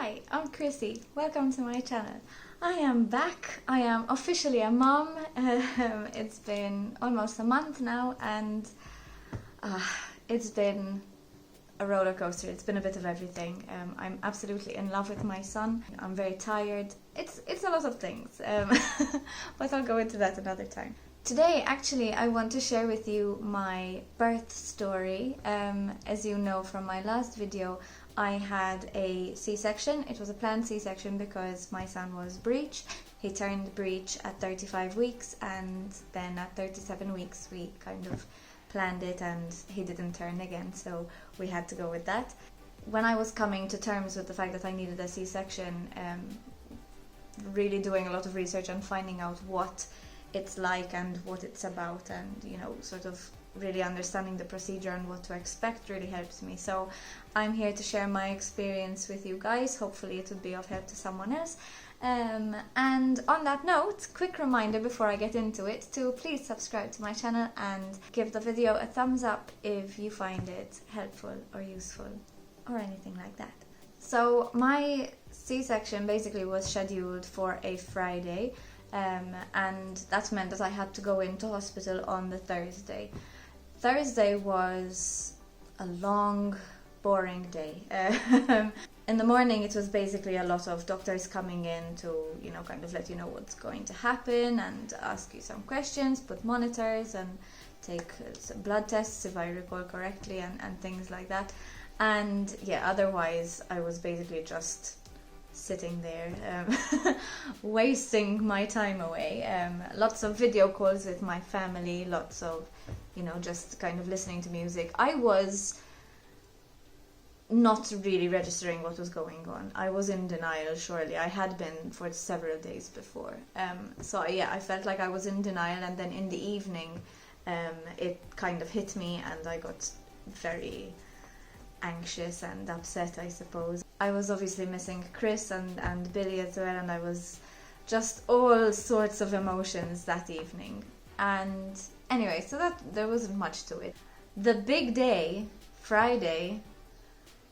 Hi, I'm Chrissy. Welcome to my channel. I am back. I am officially a mom. It's been almost a month now and it's been a roller coaster. It's been a bit of everything. I'm absolutely in love with my son. I'm very tired. It's a lot of things, but I'll go into that another time. Today, actually, I want to share with you my birth story. As you know from my last video, I had a C-section. It was a planned C-section because my son was breech. He turned breech at 35 weeks and then at 37 weeks we kind of planned it and he didn't turn again, so we had to go with that. When I was coming to terms with the fact that I needed a C-section, really doing a lot of research and finding out what it's like and what it's about, and sort of really understanding the procedure and what to expect really helps me. So I'm here to share my experience with you guys. Hopefully it will be of help to someone else. And on that note, quick reminder before I get into it to please subscribe to my channel and give the video a thumbs up if you find it helpful or useful or anything like that. So my C-section basically was scheduled for a Friday. And that meant that I had to go into hospital on the Thursday. Thursday was a long, boring day. In the morning it was basically a lot of doctors coming in to, kind of let you know what's going to happen and ask you some questions, put monitors and take some blood tests if I recall correctly and things like that. And yeah, otherwise I was basically just sitting there, wasting my time away. Lots of video calls with my family, lots of, just kind of listening to music. I was not really registering what was going on. I was in denial, surely. I had been for several days before. So yeah, I felt like I was in denial, and then in the evening, it kind of hit me and I got very anxious and upset, I suppose. I was obviously missing Chris and Billy as well, and I was just all sorts of emotions that evening. And anyway, so that there wasn't much to it. The big day, Friday,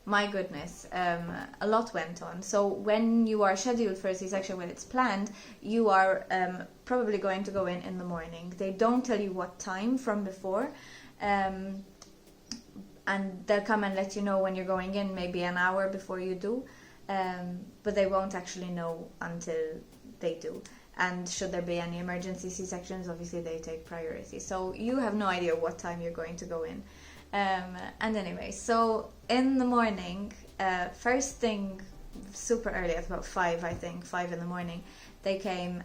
my goodness, a lot went on. So when you are scheduled for a C-section, when it's planned, you are probably going to go in the morning. They don't tell you what time from before. And they'll come and let you know when you're going in, maybe an hour before you do, but they won't actually know until they do. And should there be any emergency C-sections, obviously they take priority. So you have no idea what time you're going to go in. And anyway, so in the morning, first thing, super early, at about 5 in the morning, they came,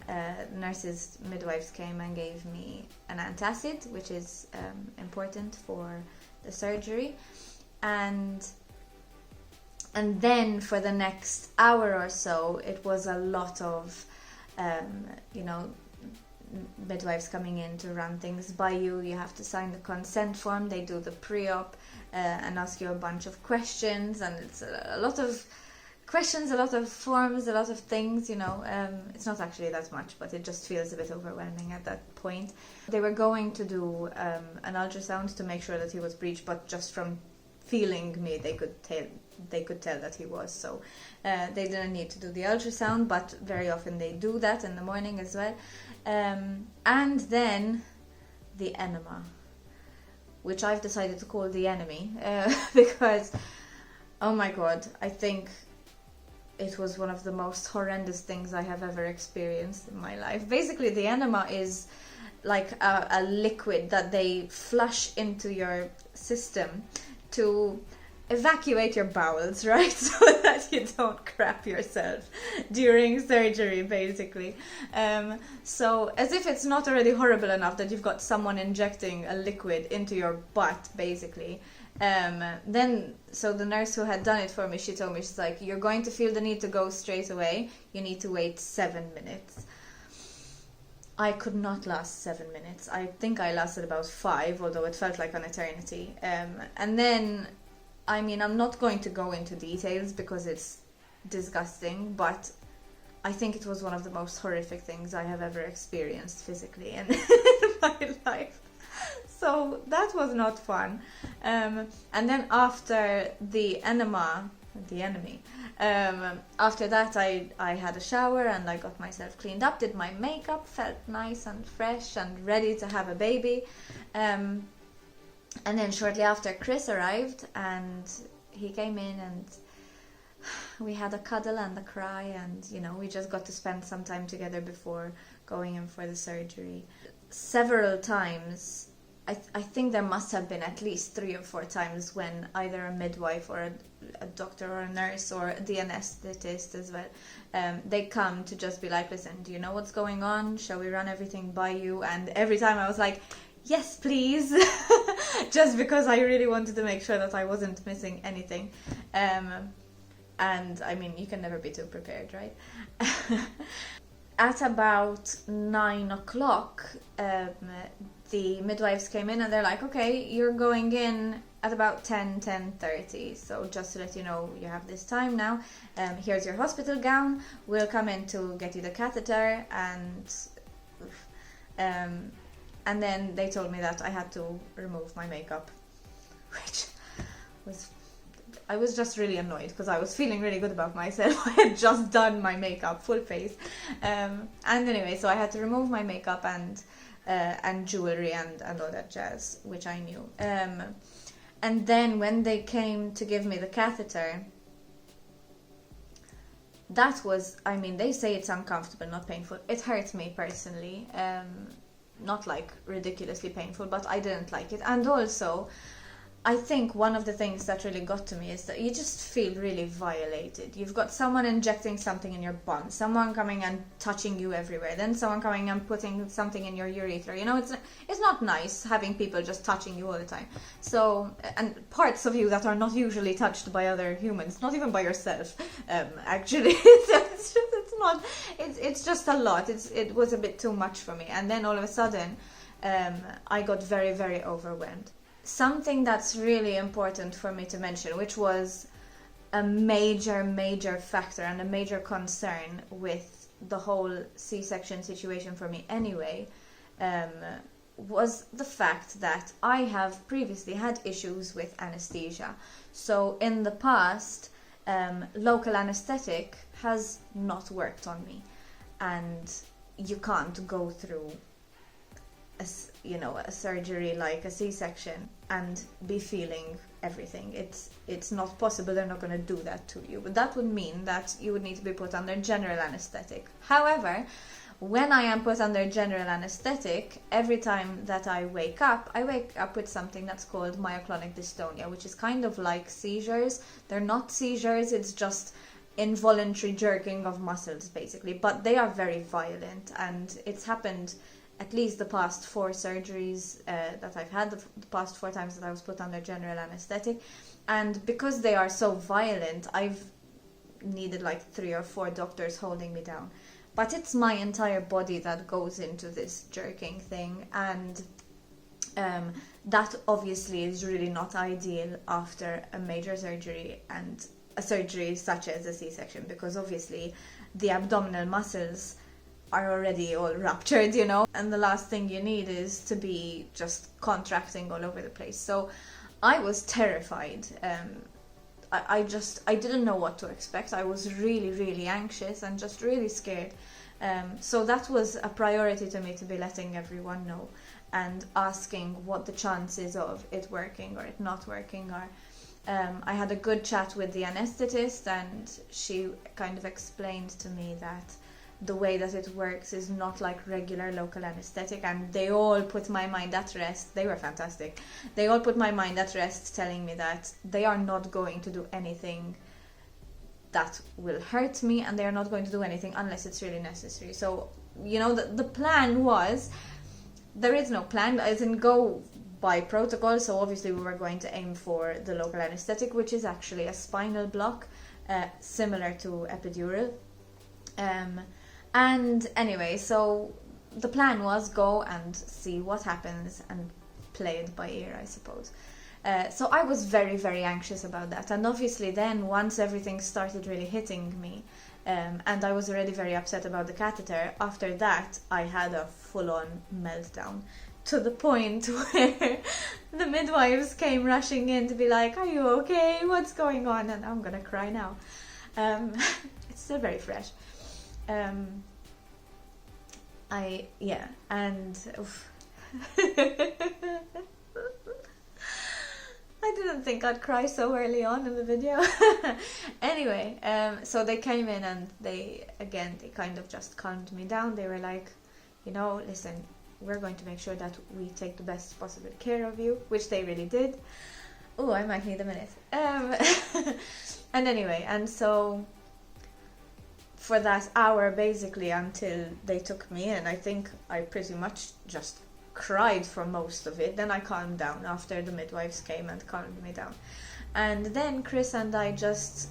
nurses, midwives came and gave me an antacid, which is important for the surgery, and then for the next hour or so it was a lot of midwives coming in to run things by you. You have to sign the consent form. They do the pre-op and ask you a bunch of questions, and it's a lot of questions, a lot of forms, a lot of things, it's not actually that much, but it just feels a bit overwhelming at that point. They were going to do an ultrasound to make sure that he was breech, but just from feeling me, they could tell that he was, so they didn't need to do the ultrasound, but very often they do that in the morning as well. And then the enema, which I've decided to call the enemy, because, oh my god, I think it was one of the most horrendous things I have ever experienced in my life. Basically, the enema is like a liquid that they flush into your system to evacuate your bowels, right? So that you don't crap yourself during surgery, basically. So as if it's not already horrible enough that you've got someone injecting a liquid into your butt, basically. Then, so the nurse who had done it for me, she told me, she's like, you're going to feel the need to go straight away. You need to wait 7 minutes. I could not last 7 minutes. I think I lasted about 5, although it felt like an eternity. And then, I mean, I'm not going to go into details because it's disgusting, but I think it was one of the most horrific things I have ever experienced physically in my life. So that was not fun. And then after the enema, the enemy. After that, I had a shower and I got myself cleaned up, did my makeup, felt nice and fresh and ready to have a baby. And then shortly after, Chris arrived and he came in and we had a cuddle and a cry, and we just got to spend some time together before going in for the surgery. Several times, I think there must have been at least 3 or 4 times when either a midwife or a doctor or a nurse or the anesthetist as well, they come to just be like, listen, do you know what's going on? Shall we run everything by you? And every time I was like, yes, please, just because I really wanted to make sure that I wasn't missing anything. And I mean, you can never be too prepared, right? At about 9 o'clock, the midwives came in and they're like, okay, you're going in at about 10:30. So just to let you know, you have this time now. Here's your hospital gown. We'll come in to get you the catheter. And then they told me that I had to remove my makeup, which I was just really annoyed because I was feeling really good about myself. I had just done my makeup, full face. And anyway, so I had to remove my makeup and jewelry and all that jazz, which I knew. And then when they came to give me the catheter, that was, I mean, they say it's uncomfortable, not painful. It hurt me personally. Not like ridiculously painful, but I didn't like it. And also, I think one of the things that really got to me is that you just feel really violated. You've got someone injecting something in your bum, someone coming and touching you everywhere, then someone coming and putting something in your urethra. It's not nice having people just touching you all the time. So, and parts of you that are not usually touched by other humans, not even by yourself, actually. It's just a lot. It was a bit too much for me. And then all of a sudden, I got very, very overwhelmed. Something that's really important for me to mention, which was a major factor and a major concern with the whole C-section situation for me anyway, was the fact that I have previously had issues with anesthesia. So in the past, local anesthetic has not worked on me, and you can't go through a surgery like a C-section and be feeling everything. It's not possible. They're not going to do that to you. But that would mean that you would need to be put under general anesthetic. However, when I am put under general anesthetic, every time that I wake up with something that's called myoclonic dystonia, which is kind of like seizures. They're not seizures, it's just involuntary jerking of muscles basically, but they are very violent, and it's happened at least the past 4 surgeries that I've had, the past 4 times that I was put under general anesthetic. And because they are so violent, I've needed like 3 or 4 doctors holding me down. But it's my entire body that goes into this jerking thing, and that obviously is really not ideal after a major surgery, and a surgery such as a C-section, because obviously the abdominal muscles are already all ruptured, and the last thing you need is to be just contracting all over the place. So I was terrified. I didn't know what to expect. I was really, really anxious and just really scared. So that was a priority to me, to be letting everyone know and asking what the chances of it working or it not working are. I had a good chat with the anesthetist, and she kind of explained to me that the way that it works is not like regular local anesthetic, and they all put my mind at rest. They were fantastic. They all put my mind at rest, telling me that they are not going to do anything that will hurt me, and they are not going to do anything unless it's really necessary. So, the plan was, there is no plan, as in go by protocol. So obviously we were going to aim for the local anesthetic, which is actually a spinal block, similar to epidural. And anyway, so the plan was go and see what happens and play it by ear, I suppose. So I was very, very anxious about that. And obviously then, once everything started really hitting me, and I was already very upset about the catheter, after that I had a full-on meltdown. to the point where the midwives came rushing in to be like, "Are you okay? What's going on?" And I'm gonna cry now. It's still very fresh. Oof. I didn't think I'd cry so early on in the video. Anyway, so they came in and they kind of just calmed me down. They were like, listen, we're going to make sure that we take the best possible care of you, which they really did. Oh, I might need a minute. And anyway, and so for that hour, basically, until they took me in, I think I pretty much just cried for most of it. Then I calmed down after the midwives came and calmed me down. And then Chris and I just,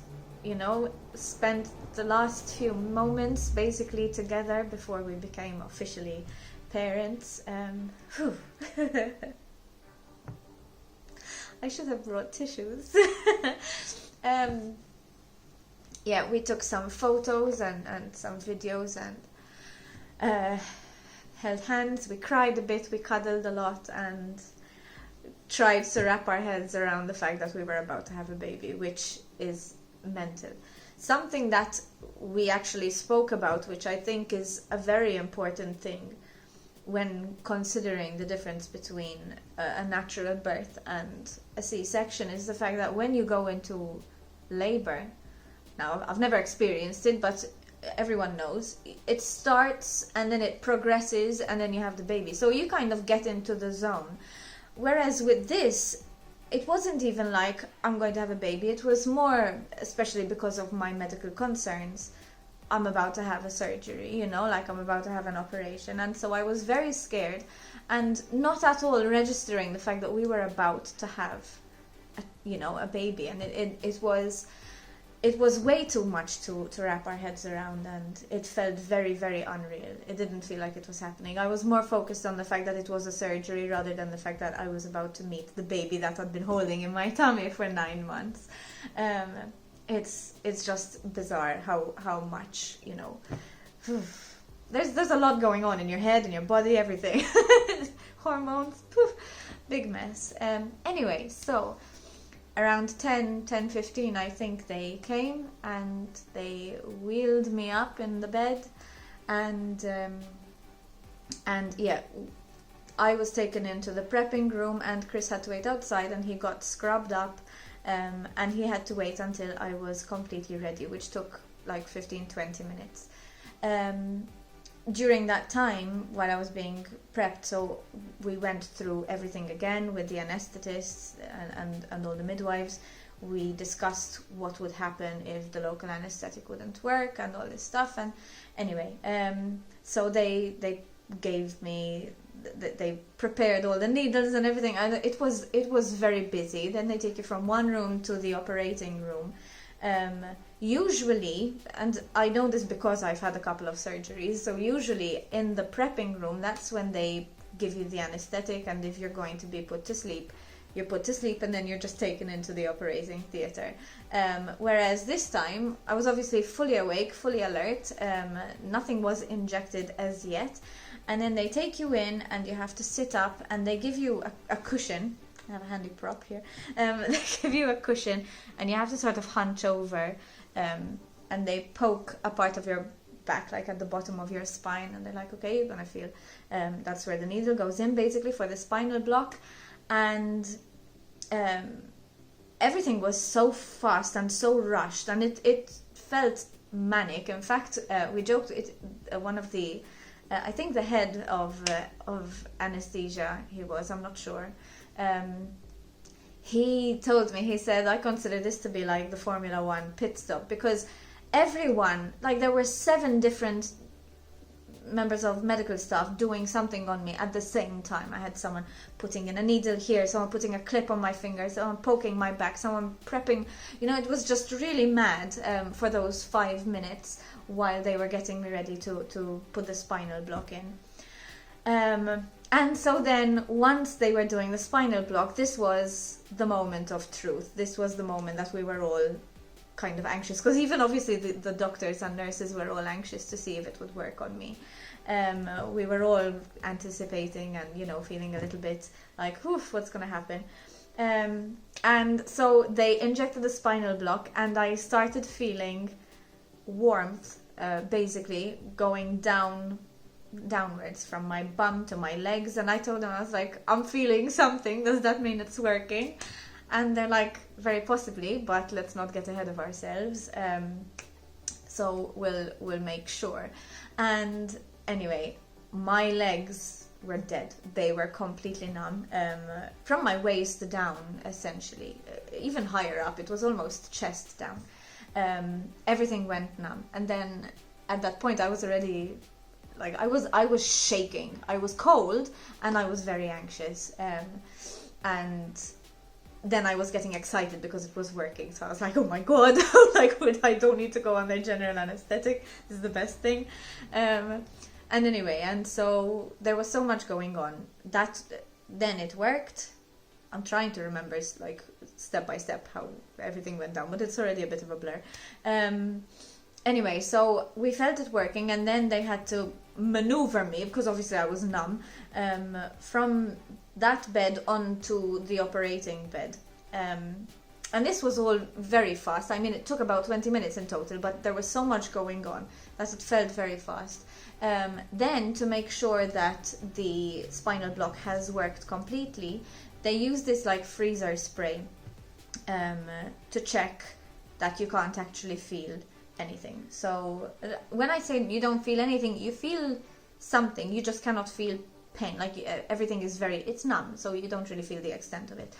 spent the last few moments basically together before we became officially parents. I should have brought tissues. We took some photos and some videos and held hands. We cried a bit, we cuddled a lot, and tried to wrap our heads around the fact that we were about to have a baby, which is mental. Something that we actually spoke about, which I think is a very important thing when considering the difference between a natural birth and a C-section, is the fact that when you go into labor, now I've never experienced it, but everyone knows, it starts and then it progresses and then you have the baby. So you kind of get into the zone. Whereas with this, it wasn't even like I'm going to have a baby. It was more, especially because of my medical concerns, I'm about to have a surgery, like I'm about to have an operation. And so I was very scared and not at all registering the fact that we were about to have a baby. And it was way too much to wrap our heads around, and it felt very, very unreal. It didn't feel like it was happening. I was more focused on the fact that it was a surgery rather than the fact that I was about to meet the baby that I'd been holding in my tummy for 9 months. It's just bizarre how much, there's a lot going on in your head, in your body, everything. Hormones, big mess. Anyway, so around 10:15, I think they came and they wheeled me up in the bed, and I was taken into the prepping room, and Chris had to wait outside, and he got scrubbed up, and he had to wait until I was completely ready, which took like 15-20 minutes. During that time, while I was being prepped, so we went through everything again with the anesthetists and all the midwives. We discussed what would happen if the local anesthetic wouldn't work and all this stuff. And anyway, so they gave me, they prepared all the needles and everything. And it was very busy. Then they take you from one room to the operating room. Usually, and I know this because I've had a couple of surgeries, so usually in the prepping room, that's when they give you the anesthetic, and if you're going to be put to sleep, you're put to sleep, and then you're just taken into the operating theatre. Whereas this time, I was obviously fully awake, fully alert, nothing was injected as yet, and then they take you in, and you have to sit up, and they give you a cushion. I have a handy prop here. They give you a cushion, and you have to sort of hunch over, and they poke a part of your back, like at the bottom of your spine, and they're like, okay, you're gonna feel, that's where the needle goes in, basically, for the spinal block. And everything was so fast and so rushed, and it felt manic. In fact, we joked, one of the, I think the head of anesthesia, I'm not sure, he told me, he said, I consider this to be like the Formula 1 pit stop, because everyone, like there were 7 different members of medical staff doing something on me at the same time. I had someone putting in a needle here, someone putting a clip on my finger, someone poking my back, someone prepping, it was just really mad for those 5 minutes while they were getting me ready to put the spinal block in. And so then once they were doing the spinal block, this was the moment of truth. This was the moment that we were all kind of anxious, because even obviously the doctors and nurses were all anxious to see if it would work on me. We were all anticipating and, you know, feeling a little bit like, oof, what's going to happen? And so they injected the spinal block, and I started feeling warmth, basically going downwards from my bum to my legs. And I told them, I was like, I'm feeling something. Does that mean it's working? And they're like, very possibly, but let's not get ahead of ourselves. So we'll make sure. And anyway, my legs were dead. They were completely numb, from my waist down, essentially. Even higher up, it was almost chest down. Everything went numb. And then at that point, I was already, like, I was shaking. I was cold, and I was very anxious. And then I was getting excited because it was working. So I was like, oh my God, like, I don't need to go on their general anesthetic. This is the best thing. And anyway, and so there was so much going on that then it worked. I'm trying to remember, like, step by step how everything went down, but it's already a bit of a blur. Anyway, so we felt it working, and then they had to maneuver me, because obviously I was numb, from that bed onto the operating bed. And this was all very fast. I mean, it took about 20 minutes in total, but there was so much going on that it felt very fast. Then, to make sure that the spinal block has worked completely, they use this like freezer spray to check that you can't actually feel anything. So when I say you don't feel anything, you feel something, you just cannot feel pain. Like, everything is it's numb, so you don't really feel the extent of it.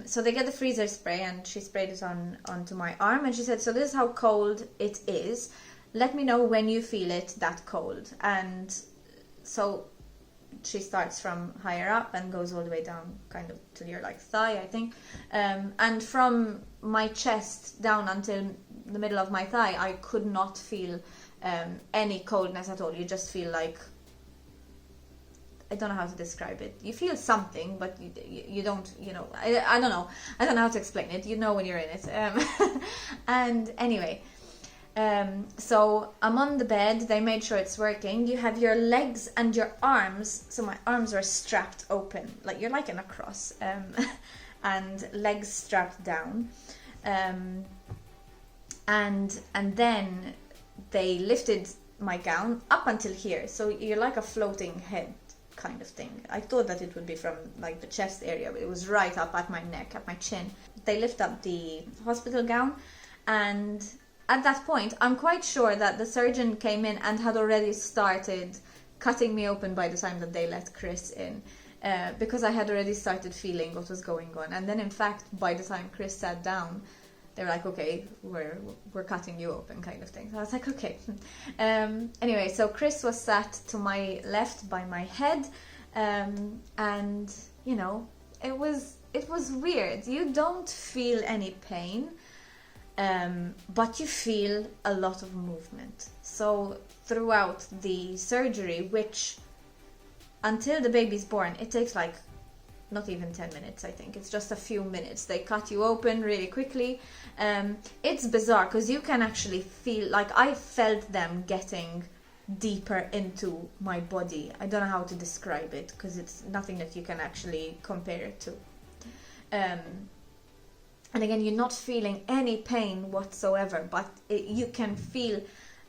So they get the freezer spray, and she sprayed it onto my arm, and she said, so this is how cold it is. Let me know when you feel it that cold. And so she starts from higher up and goes all the way down kind of to your like thigh, I think. And from my chest down until the middle of my thigh, I could not feel any coldness at all. You just feel like, I don't know how to describe it. You feel something, but you don't, you know, I don't know. I don't know how to explain it. You know when you're in it. And anyway, so I'm on the bed. They made sure it's working. You have your legs and your arms. So my arms were strapped open, like you're like in a cross, and legs strapped down. And then they lifted my gown up until here. So you're like a floating head kind of thing. I thought that it would be from like the chest area, but it was right up at my neck, at my chin. They lift up the hospital gown, and at that point I'm quite sure that the surgeon came in and had already started cutting me open by the time that they let Chris in, because I had already started feeling what was going on. And then in fact, by the time Chris sat down, they were like, okay, we're cutting you open, kind of thing. So I was like, okay. Anyway, so Chris was sat to my left by my head, and you know, it was weird. You don't feel any pain, but you feel a lot of movement. So throughout the surgery, which until the baby's born, it takes like not even 10 minutes, I think. It's just a few minutes. They cut you open really quickly. It's bizarre because you can actually feel, like I felt them getting deeper into my body. I don't know how to describe it because it's nothing that you can actually compare it to. And again, you're not feeling any pain whatsoever, but you can feel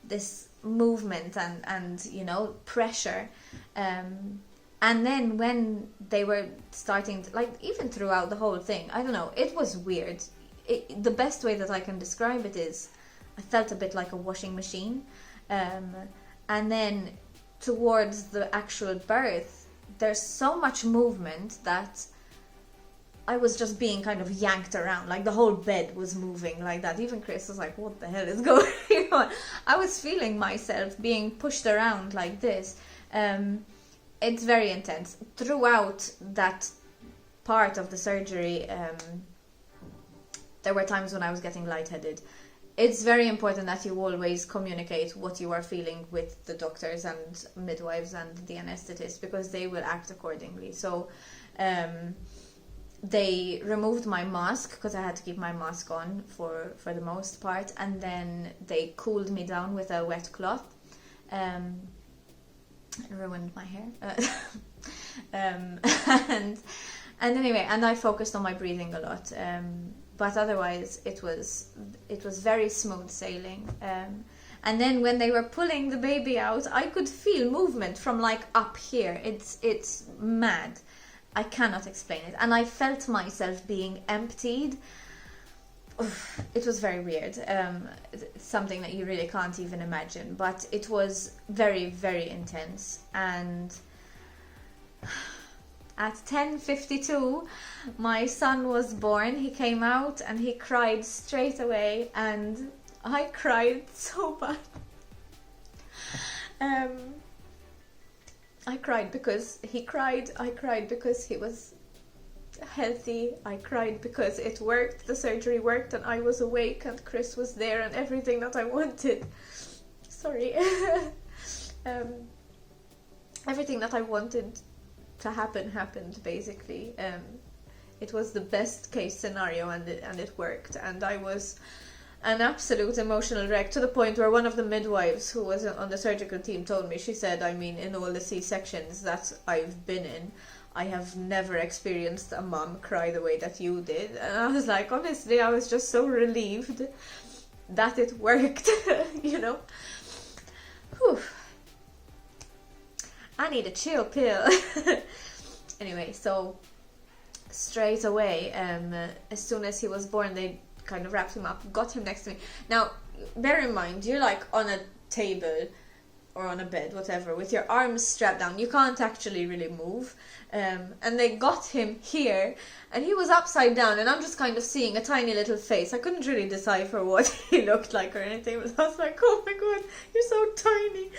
this movement and you know, pressure. And then when they were starting, like even throughout the whole thing, I don't know, it was weird. The best way that I can describe it is, I felt a bit like a washing machine. And then towards the actual birth, there's so much movement that I was just being kind of yanked around, like the whole bed was moving like that. Even Chris was like, what the hell is going on? I was feeling myself being pushed around like this. It's very intense. Throughout that part of the surgery, there were times when I was getting lightheaded. It's very important that you always communicate what you are feeling with the doctors and midwives and the anesthetist, because they will act accordingly. So they removed my mask because I had to keep my mask on for the most part, and then they cooled me down with a wet cloth. It ruined my hair. And anyway, and I focused on my breathing a lot. But otherwise, it was very smooth sailing. And then when they were pulling the baby out, I could feel movement from like up here. It's mad. I cannot explain it. And I felt myself being emptied. Oof, it was very weird. It's something that you really can't even imagine. But it was very, very intense. And at 10:52, my son was born. He came out and he cried straight away. And I cried so bad. I cried because he cried. I cried because he was healthy. I cried because it worked. The surgery worked and I was awake and Chris was there and everything that I wanted. Sorry. Everything that I wanted to happen happened, basically. It was the best case scenario and it worked. And I was an absolute emotional wreck, to the point where one of the midwives who was on the surgical team told me, she said, I mean, in all the C-sections that I've been in, I have never experienced a mom cry the way that you did. And I was like, honestly, I was just so relieved that it worked, you know. Whew. I need a chill pill. Anyway, so straight away, as soon as he was born, they kind of wrapped him up, got him next to me. Now, bear in mind, you're like on a table or on a bed, whatever, with your arms strapped down. You can't actually really move. And they got him here, and he was upside down, and I'm just kind of seeing a tiny little face. I couldn't really decipher what he looked like or anything, but I was like, oh my god, you're so tiny.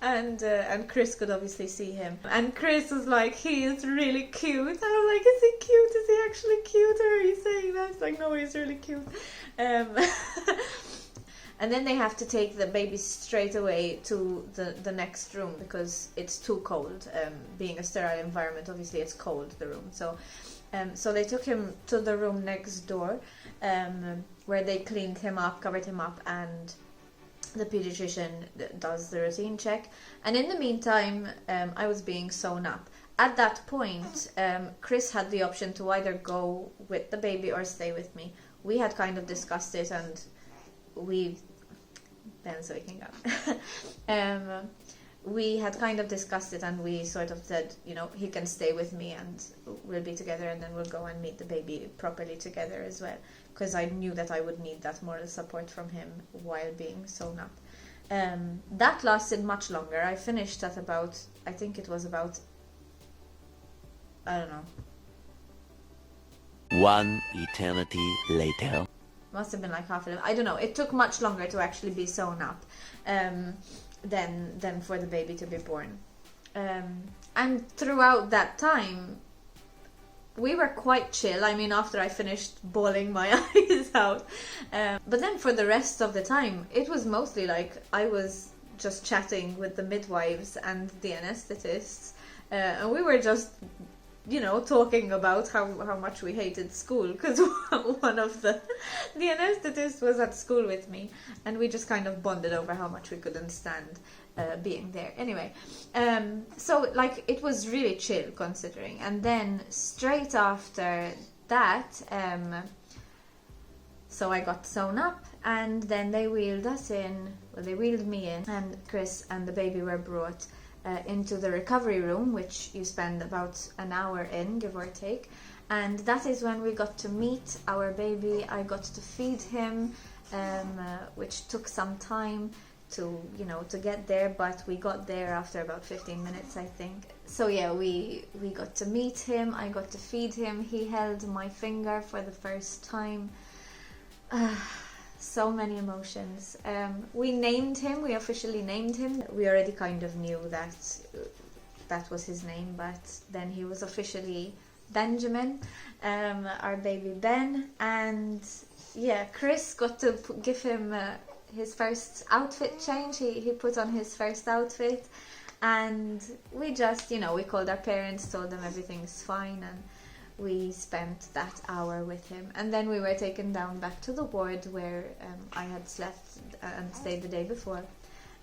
And Chris could obviously see him. And Chris was like, he is really cute. And I was like, is he cute? Is he actually cute? Or are you saying that? It's like, no, he's really cute. And then they have to take the baby straight away to the next room because it's too cold. Being a sterile environment, obviously it's cold, the room. So they took him to the room next door, where they cleaned him up, covered him up, and the pediatrician does the routine check. And in the meantime, I was being sewn up. At that point, Chris had the option to either go with the baby or stay with me. We had kind of discussed it, and Ben's waking up. We had kind of discussed it, and we sort of said, you know, he can stay with me and we'll be together, and then we'll go and meet the baby properly together as well, because I knew that I would need that moral support from him while being sewn up. That lasted much longer. I finished at about, I think it was about, I don't know. One eternity later. Must have been like half 11. I don't know. It took much longer to actually be sewn up than for the baby to be born. And throughout that time, we were quite chill. I mean, after I finished bawling my eyes out. But then for the rest of the time, it was mostly like I was just chatting with the midwives and the anesthetists. And we were just, you know, talking about how much we hated school, because one of the anesthetists was at school with me, and we just kind of bonded over how much we couldn't stand being there. Anyway, so like it was really chill considering. And then straight after that, so I got sewn up, and then they wheeled us in. Well, they wheeled me in, and Chris and the baby were brought into the recovery room, which you spend about an hour in, give or take. And that is when we got to meet our baby. I got to feed him, which took some time to get there, but we got there after about 15 minutes, I think. So yeah, we got to meet him, I got to feed him, he held my finger for the first time. So many emotions. We named him, we officially named him. We already kind of knew that was his name, but then he was officially Benjamin, our baby Ben. And yeah, Chris got to give him his first outfit change. He put on his first outfit, and we just, we called our parents, told them everything's fine, and we spent that hour with him, and then we were taken down back to the ward where I had slept and stayed the day before.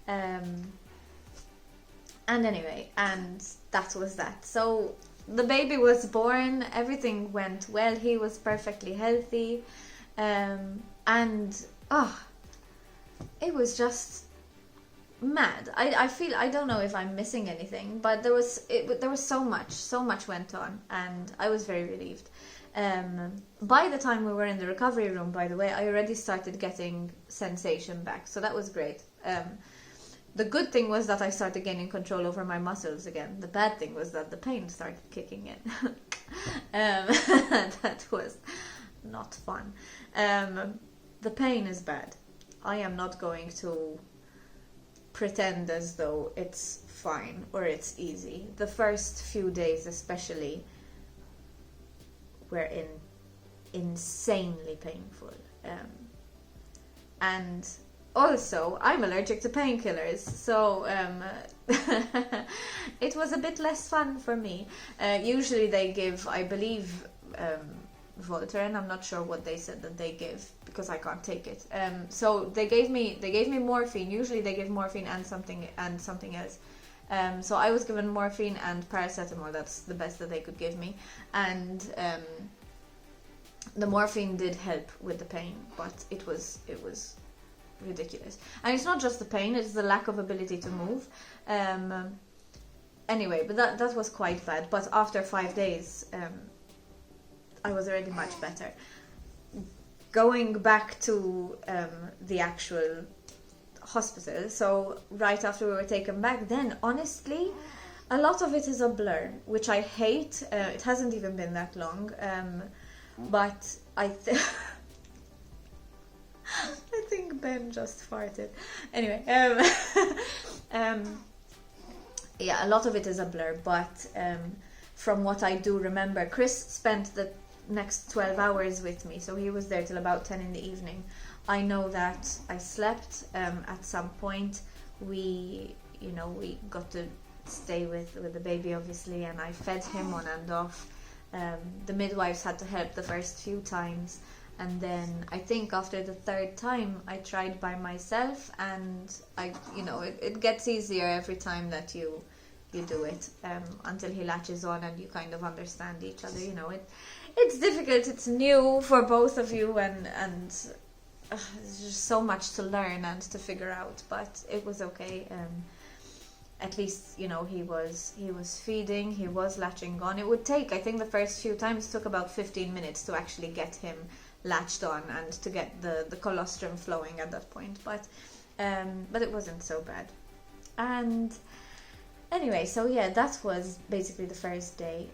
And anyway, and that was that. So the baby was born, everything went well, he was perfectly healthy, and it was just mad. I feel, I don't know if I'm missing anything, but there was so much went on, and I was very relieved. By the time we were in the recovery room, by the way, I already started getting sensation back, so that was great. The good thing was that I started gaining control over my muscles again. The bad thing was that the pain started kicking in. That was not fun. The pain is bad. I am not going to pretend as though it's fine or it's easy. The first few days especially were insanely painful. And also, I'm allergic to painkillers, so it was a bit less fun for me. Usually they give, I believe, Voltaren. I'm not sure what they said that they give because I can't take it. So they gave me morphine. Usually they give morphine and something else. So I was given morphine and paracetamol. That's the best that they could give me, and the morphine did help with the pain, but it was ridiculous. And it's not just the pain, it's the lack of ability to move. Anyway, but that was quite bad. But after 5 days, I was already much better. Going back to the actual hospital, so right after we were taken back, then honestly, a lot of it is a blur, which I hate. It hasn't even been that long, but I think Ben just farted. Anyway, yeah, a lot of it is a blur, but from what I do remember, Chris spent the next 12 hours with me, so he was there till about 10 in the evening. I know that I slept at some point. We got to stay with the baby, obviously, and I fed him on and off. The midwives had to help the first few times, and then I think after the third time I tried by myself, and it gets easier every time that you do it, until he latches on and you kind of understand each other. It's difficult, it's new for both of you, and there's just so much to learn and to figure out, but it was okay. At least, he was feeding, he was latching on. It would take, I think the first few times took about 15 minutes to actually get him latched on and to get the colostrum flowing at that point, but it wasn't so bad. And anyway, so yeah, that was basically the first day.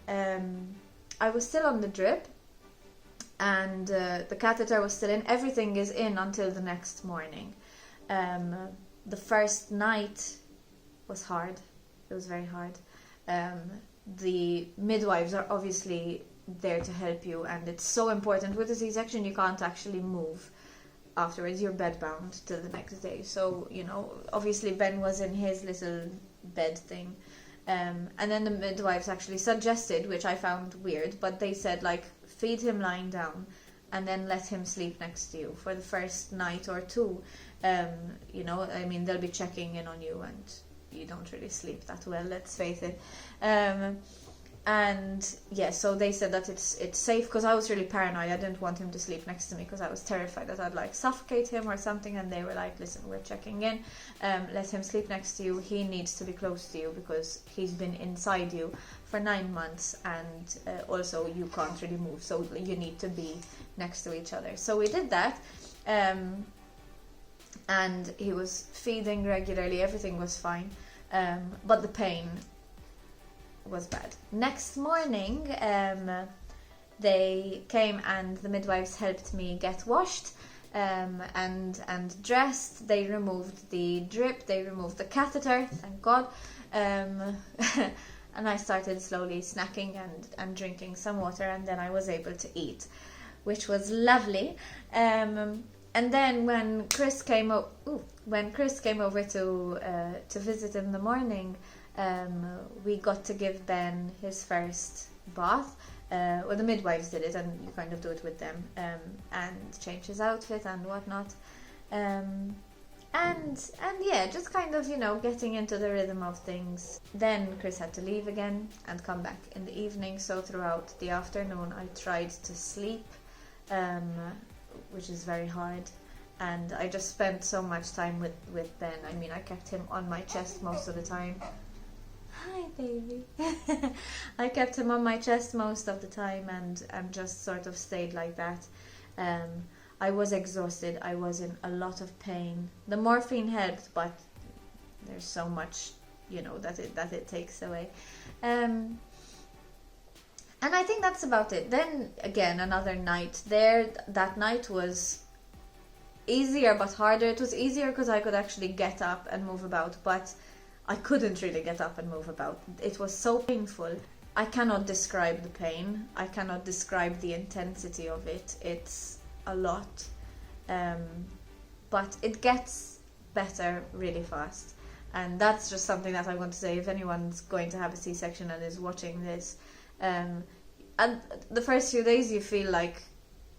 I was still on the drip, and the catheter was still in. Everything is in until the next morning. The first night was hard. It was very hard. The midwives are obviously there to help you, and it's so important. With a C-section, you can't actually move afterwards. You're bedbound till the next day. So, obviously Ben was in his little bed thing. And then the midwives actually suggested, which I found weird, but they said, feed him lying down and then let him sleep next to you for the first night or two. They'll be checking in on you, and you don't really sleep that well, let's face it. And yeah, so they said that it's safe, because I was really paranoid. I didn't want him to sleep next to me because I was terrified that I'd suffocate him or something, and they were like, listen, we're checking in, let him sleep next to you. He needs to be close to you because he's been inside you for 9 months, and also you can't really move, so you need to be next to each other. So we did that, and he was feeding regularly, everything was fine, but the pain was bad. Next morning, they came and the midwives helped me get washed and dressed. They removed the drip, they removed the catheter, thank God, and I started slowly snacking and drinking some water, and then I was able to eat, which was lovely. And then when Chris came over to visit in the morning, we got to give Ben his first bath. Well, the midwives did it, and you kind of do it with them, and change his outfit and whatnot. And yeah, just kind of, getting into the rhythm of things. Then Chris had to leave again and come back in the evening, so throughout the afternoon I tried to sleep, which is very hard. And I just spent so much time with Ben. I mean, I kept him on my chest most of the time. Hi, baby. I kept him on my chest most of the time and just sort of stayed like that. I was exhausted. I was in a lot of pain. The morphine helped, but there's so much, that it takes away. And I think that's about it. Then again, another night there. That night was easier but harder. It was easier because I could actually get up and move about, but I couldn't really get up and move about. It was so painful. I cannot describe the pain. I cannot describe the intensity of it. It's a lot. But it gets better really fast. And that's just something that I want to say. If anyone's going to have a C-section and is watching this, and the first few days you feel like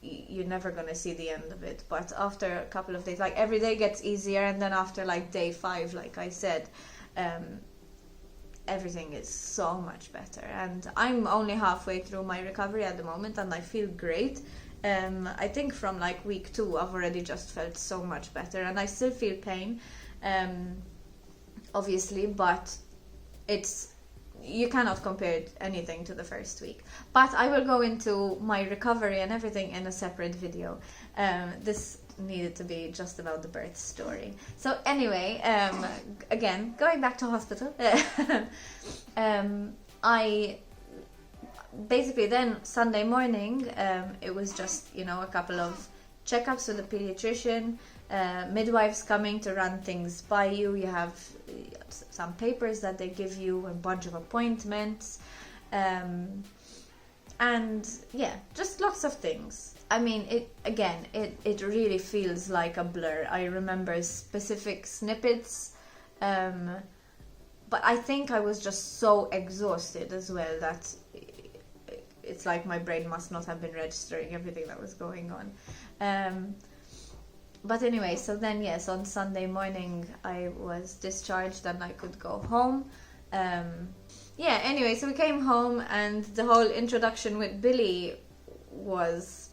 you're never going to see the end of it, but after a couple of days, like every day gets easier, and then after like day 5, like I said, everything is so much better. And I'm only halfway through my recovery at the moment, and I feel great. I think from like week 2 I've already just felt so much better, and I still feel pain, obviously, but you cannot compare anything to the first week. But I will go into my recovery and everything in a separate video. This needed to be just about the birth story. So anyway, again, going back to hospital, I basically then Sunday morning, it was just, a couple of checkups with a pediatrician, midwives coming to run things by you. You have some papers that they give you, a bunch of appointments, and yeah, just lots of things. I mean, it really feels like a blur. I remember specific snippets, but I think I was just so exhausted as well that it's like my brain must not have been registering everything that was going on. But anyway, so then yes, on Sunday morning I was discharged and I could go home. Yeah, anyway, so we came home, and the whole introduction with Billy was,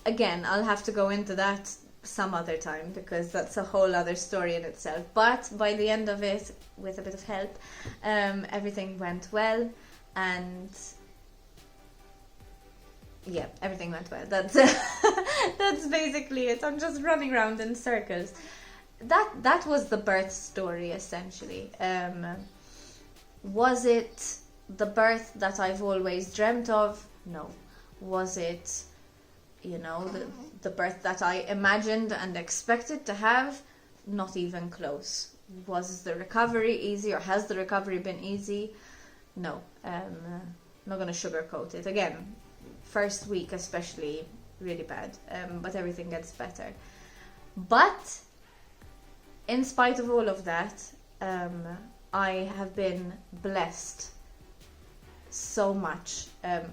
again, I'll have to go into that some other time because that's a whole other story in itself. But by the end of it, with a bit of help, everything went well, and yeah, everything went well. That's that's basically it. I'm just running around in circles. That was the birth story essentially. Was it the birth that I've always dreamt of? No. Was it, the birth that I imagined and expected to have? Not even close. Was the recovery easy, or has the recovery been easy? No. I'm not going to sugarcoat it. Again, first week especially, really bad, but everything gets better. But in spite of all of that, I have been blessed so much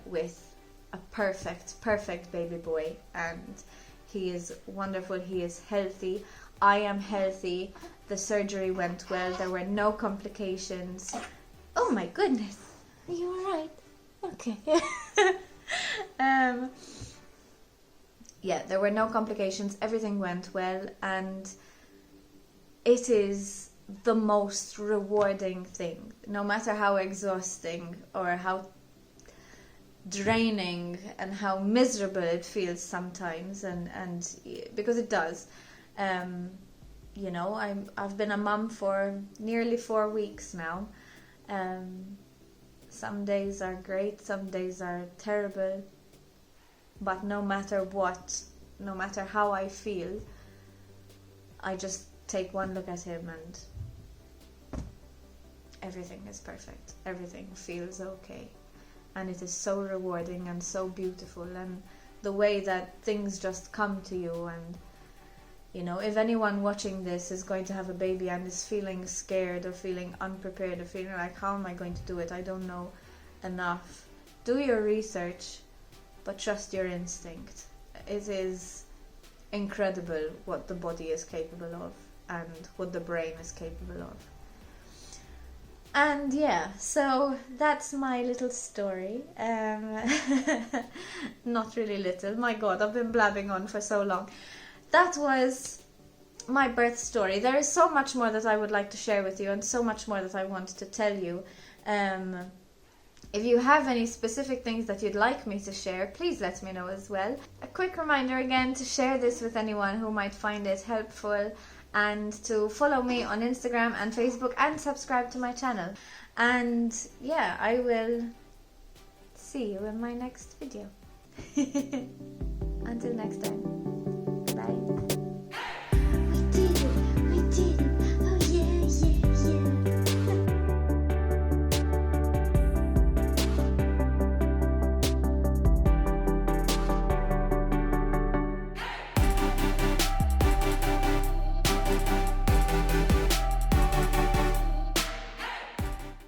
with a perfect baby boy, and he is wonderful. He is healthy. I am healthy. The surgery went well. There were no complications. Oh my goodness, are you alright? Okay. Yeah, there were no complications. Everything went well, and it is the most rewarding thing. No matter how exhausting or how draining and how miserable it feels sometimes, and because it does. I've been a mum for nearly 4 weeks now. Some days are great, some days are terrible, but no matter what, no matter how I feel, I just take one look at him and everything is perfect. Everything feels okay, and it is so rewarding and so beautiful, and the way that things just come to you. And if anyone watching this is going to have a baby and is feeling scared or feeling unprepared or feeling like, how am I going to do it? I don't know enough. do your research, but trust your instinct. It is incredible what the body is capable of and what the brain is capable of. And yeah, so that's my little story. Not really little, my god, I've been blabbing on for so long. That was my birth story. There is so much more that I would like to share with you, and so much more that I want to tell you. If you have any specific things that you'd like me to share, please let me know as well. A quick reminder again to share this with anyone who might find it helpful, and to follow me on Instagram and Facebook and subscribe to my channel. And yeah, I will see you in my next video. Until next time.